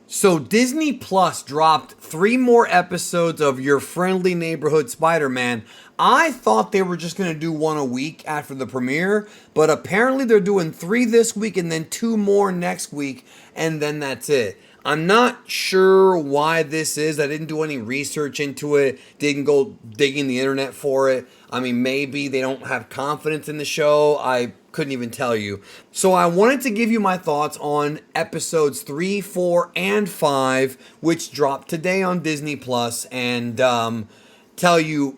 So Disney Plus dropped 3 more episodes of Your Friendly Neighborhood Spider-Man. I thought they were just going to do one a week after the premiere, but apparently they're doing 3 this week and then 2 more next week, and then that's it. I'm not sure why this is. I didn't do any research into it, didn't go digging the internet for it. I mean, maybe they don't have confidence in the show. I couldn't even tell you. So I wanted to give you my thoughts on episodes 3, 4, and 5, which dropped today on Disney Plus, and tell you,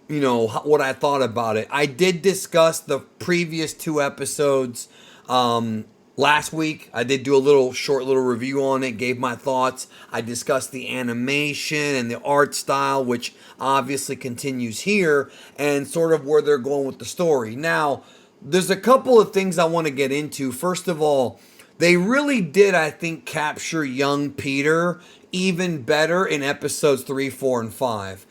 what I thought about it. I did discuss the previous 2 episodes last week. I did do a short little review on it, gave my thoughts. I discussed the animation and the art style, which obviously continues here, and sort of where they're going with the story. Now, there's a couple of things I want to get into. First of all, they really did, I think, capture young Peter even better in episodes 3, 4, and 5.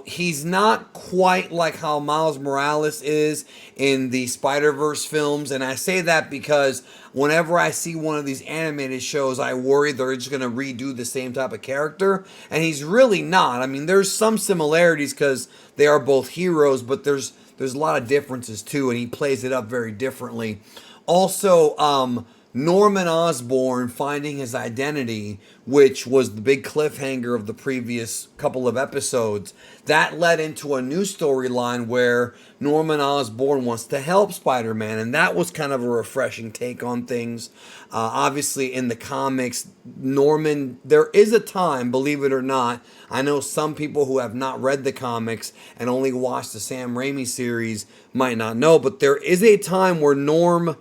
He's not quite like how Miles Morales is in the Spider-Verse films. And I say that because whenever I see one of these animated shows, I worry they're just going to redo the same type of character. And he's really not. I mean, there's some similarities because they are both heroes, but there's a lot of differences too, and he plays it up very differently. Also, Norman Osbourne finding his identity, which was the big cliffhanger of the previous couple of episodes, that led into a new storyline where Norman Osborn wants to help Spider-Man, and that was kind of a refreshing take on things. Obviously, in the comics, Norman, there is a time, believe it or not, I know some people who have not read the comics and only watched the Sam Raimi series might not know, but there is a time where Norman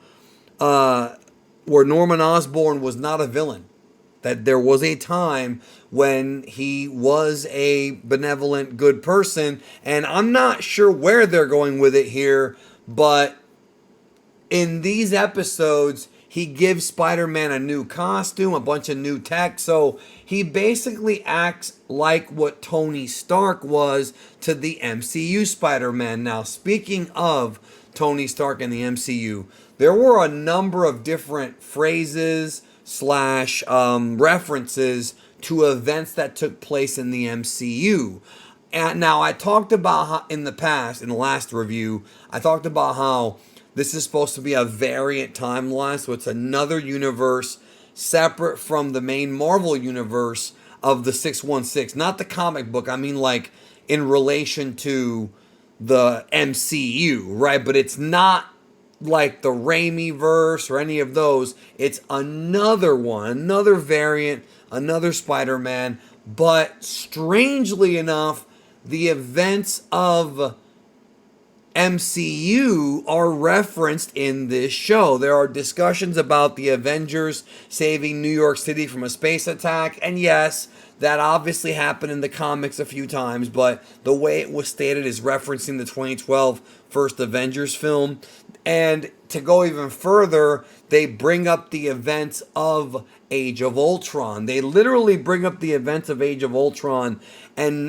Osborn was not a villain. That there was a time when he was a benevolent, good person, and I'm not sure where they're going with it here, but in these episodes, he gives Spider-Man a new costume, a bunch of new tech, so he basically acts like what Tony Stark was to the MCU Spider-Man. Now, speaking of Tony Stark and the MCU, there were a number of different phrases / references to events that took place in the MCU. And now I talked about how in the past, in the last review, I talked about how this is supposed to be a variant timeline, so it's another universe separate from the main Marvel universe of the 616. Not the comic book, I mean like in relation to the MCU, right? But it's not like the Raimi verse or any of those. It's another one, another variant, another Spider-Man. But strangely enough, the events of MCU are referenced in this show. There are discussions about the Avengers saving New York City from a space attack. And yes, that obviously happened in the comics a few times, but the way it was stated is referencing the 2012 first Avengers film. And to go even further, they bring up the events of Age of Ultron. They literally bring up the events of Age of Ultron, and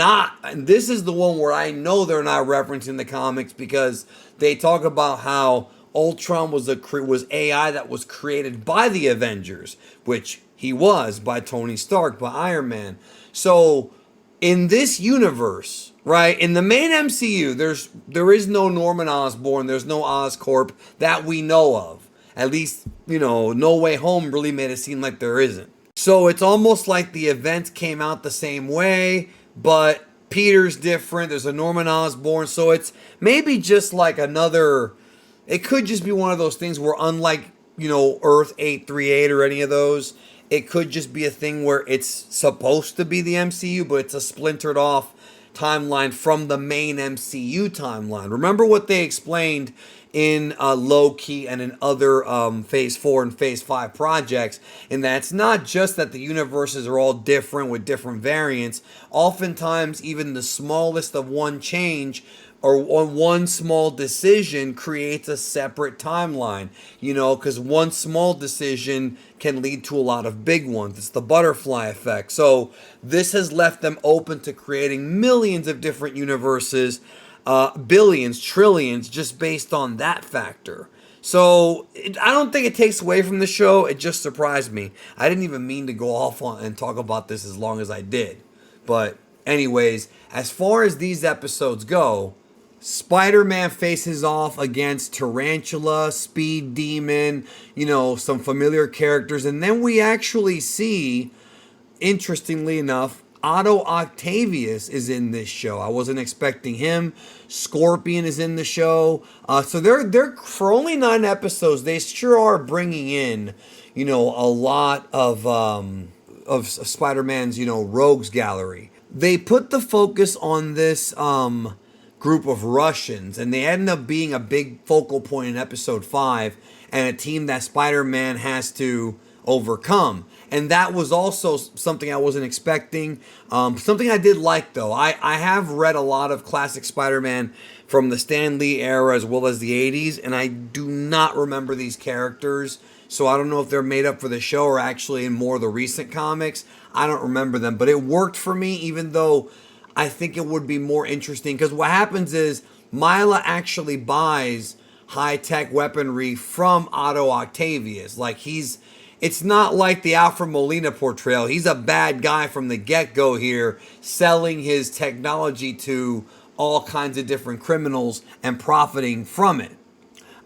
this is the one where I know they're not referencing the comics, because they talk about how Ultron was AI that was created by the Avengers, which he was, by Tony Stark, by Iron Man. So in this universe, right, in the main MCU, there is no Norman Osborn, there's no Oscorp that we know of. At least, No Way Home really made it seem like there isn't. So it's almost like the events came out the same way, but Peter's different. There's a Norman Osborn, so it's maybe just like it could just be one of those things where, unlike, Earth 838 or any of those, it could just be a thing where it's supposed to be the MCU, but it's a splintered off timeline from the main MCU timeline. Remember what they explained in Loki and in other Phase 4 and Phase 5 projects, and that it's not just that the universes are all different with different variants. Oftentimes, even the smallest of one change or one small decision creates a separate timeline, because one small decision can lead to a lot of big ones. It's the butterfly effect. So this has left them open to creating millions of different universes, billions, trillions, just based on that factor. So I don't think it takes away from the show. It just surprised me. I didn't even mean to go off on and talk about this as long as I did. But anyways, as far as these episodes go, Spider-Man faces off against Tarantula, Speed Demon, some familiar characters, and then we actually see, interestingly enough, Otto Octavius is in this show. I wasn't expecting him. Scorpion is in the show. So they're for only 9 episodes. They sure are bringing in, a lot of Spider-Man's, rogues gallery. They put the focus on this group of Russians, and they ended up being a big focal point in episode 5, and a team that Spider-Man has to overcome. And that was also something I wasn't expecting. Something I did like, though. I have read a lot of classic Spider-Man from the Stan Lee era as well as the 80s, and I do not remember these characters. So I don't know if they're made up for the show or actually in more of the recent comics. I don't remember them, but it worked for me, even though I think it would be more interesting. Because what happens is Mila actually buys high-tech weaponry from Otto Octavius. It's not like the Alfred Molina portrayal. He's a bad guy from the get-go here, selling his technology to all kinds of different criminals and profiting from it.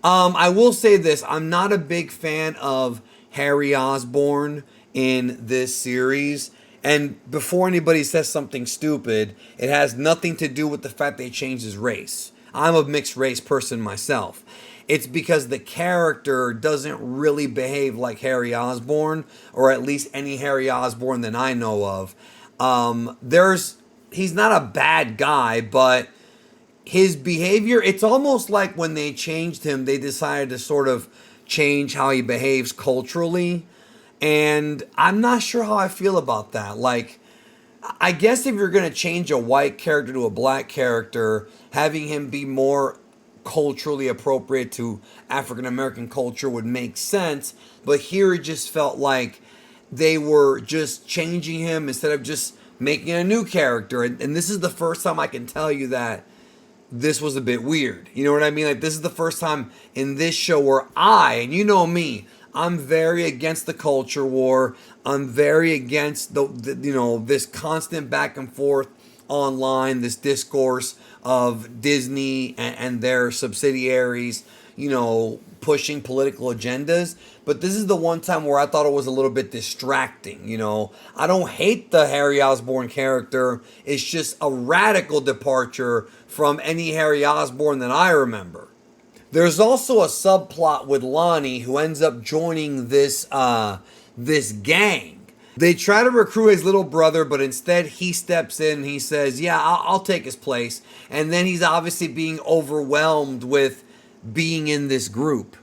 I will say this. I'm not a big fan of Harry Osbourne in this series. And before anybody says something stupid, it has nothing to do with the fact they changed his race. I'm a mixed race person myself. It's because the character doesn't really behave like Harry Osborn, or at least any Harry Osborn that I know of. He's not a bad guy, but his behavior, it's almost like when they changed him, they decided to sort of change how he behaves culturally. And I'm not sure how I feel about that. I guess if you're going to change a white character to a black character, having him be more culturally appropriate to African American culture would make sense, but here it just felt like they were just changing him instead of just making a new character. And this is the first time I can tell you that this was a bit weird. You know what I mean? This is the first time in this show where and you know me, I'm very against the culture war. I'm very against this constant back and forth online, this discourse of Disney and their subsidiaries, pushing political agendas. But this is the one time where I thought it was a little bit distracting. I don't hate the Harry Osborn character. It's just a radical departure from any Harry Osborn that I remember. There's also a subplot with Lonnie, who ends up joining this gang. They try to recruit his little brother, but instead he steps in and he says, yeah, I'll take his place. And then he's obviously being overwhelmed with being in this group.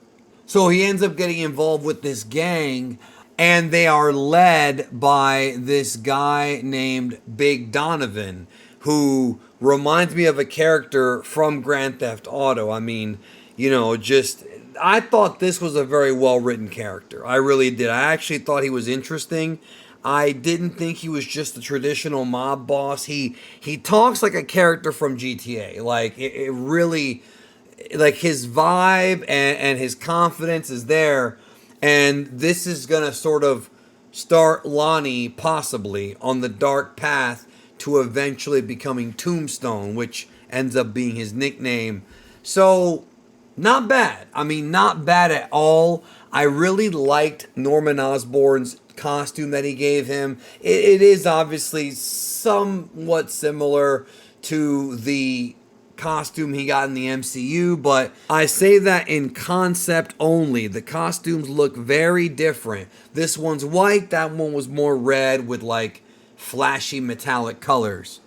So he ends up getting involved with this gang, and they are led by this guy named Big Donovan, who reminds me of a character from Grand Theft Auto. I mean, I thought this was a very well-written character. I really did. I actually thought he was interesting. I didn't think he was just the traditional mob boss. He talks like a character from GTA. It really, his vibe and his confidence is there. And this is going to sort of start Lonnie possibly on the dark path to eventually becoming Tombstone, which ends up being his nickname. So, not bad. I mean, not bad at all. I really liked Norman Osborn's costume that he gave him. It is obviously somewhat similar to the costume he got in the MCU, but I say that in concept only. The costumes look very different. This one's white, that one was more red with flashy metallic colors.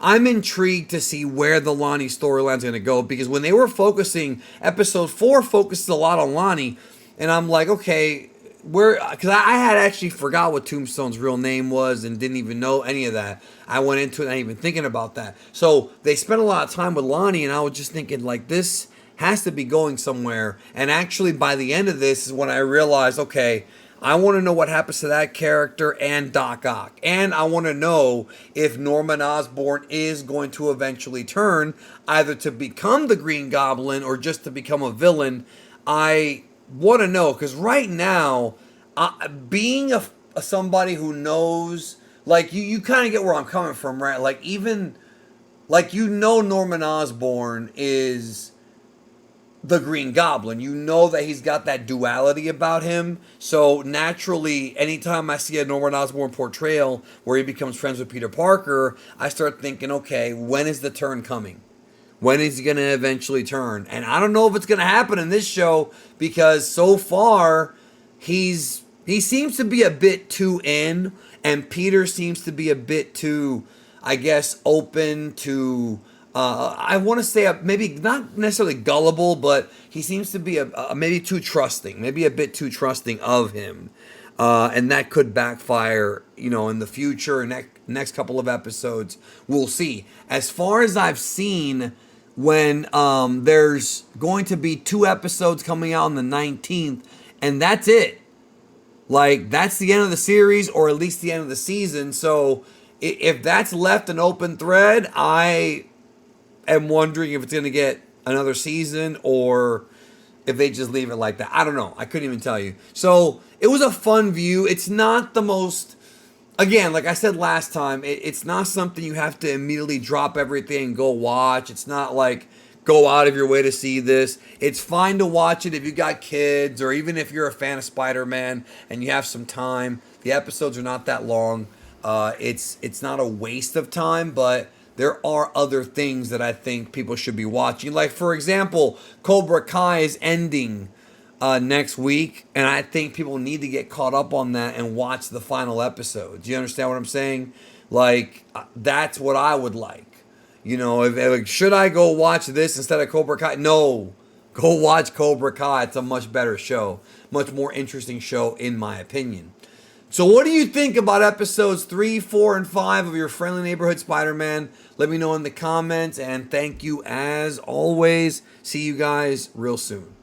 I'm intrigued to see where the Lonnie storyline's going to go, because when they were focusing, episode 4 focused a lot on Lonnie, and I'm like, okay, because I had actually forgot what Tombstone's real name was and didn't even know any of that. I went into it not even thinking about that. So they spent a lot of time with Lonnie, and I was just thinking, this has to be going somewhere. And actually, by the end of this is when I realized, okay, I want to know what happens to that character and Doc Ock. And I want to know if Norman Osborn is going to eventually turn either to become the Green Goblin or just to become a villain. I want to know, because right now, being a somebody who knows, like you kind of get where I'm coming from, right? Like even like Norman Osborn is the Green Goblin. You know that he's got that duality about him. So naturally, anytime I see a Norman Osborn portrayal where he becomes friends with Peter Parker, I start thinking, okay, when is the turn coming? When is he going to eventually turn? And I don't know if it's going to happen in this show, because so far he seems to be a bit too in, and Peter seems to be a bit too, I guess, open to. I want to say maybe not necessarily gullible, but he seems to be a maybe too trusting, maybe a bit too trusting of him, and that could backfire, in the future. Next couple of episodes, we'll see. As far as I've seen, when there's going to be 2 episodes coming out on the 19th, and that's it. Like, that's the end of the series, or at least the end of the season. So if that's left an open thread, I am wondering if it's going to get another season, or if they just leave it like that. I don't know. I couldn't even tell you. So it was a fun view. It's not the most, again, like I said last time, it's not something you have to immediately drop everything and go watch. It's not like go out of your way to see this. It's fine to watch it if you got kids, or even if you're a fan of Spider-Man and you have some time. The episodes are not that long. It's not a waste of time, but there are other things that I think people should be watching. Like, for example, Cobra Kai is ending next week, and I think people need to get caught up on that and watch the final episode. Do you understand what I'm saying? Like, that's what I would like. If should I go watch this instead of Cobra Kai? No, go watch Cobra Kai. It's a much better show, much more interesting show, in my opinion. So what do you think about episodes 3, 4, and 5 of Your Friendly Neighborhood Spider-Man? Let me know in the comments, and thank you as always. See you guys real soon.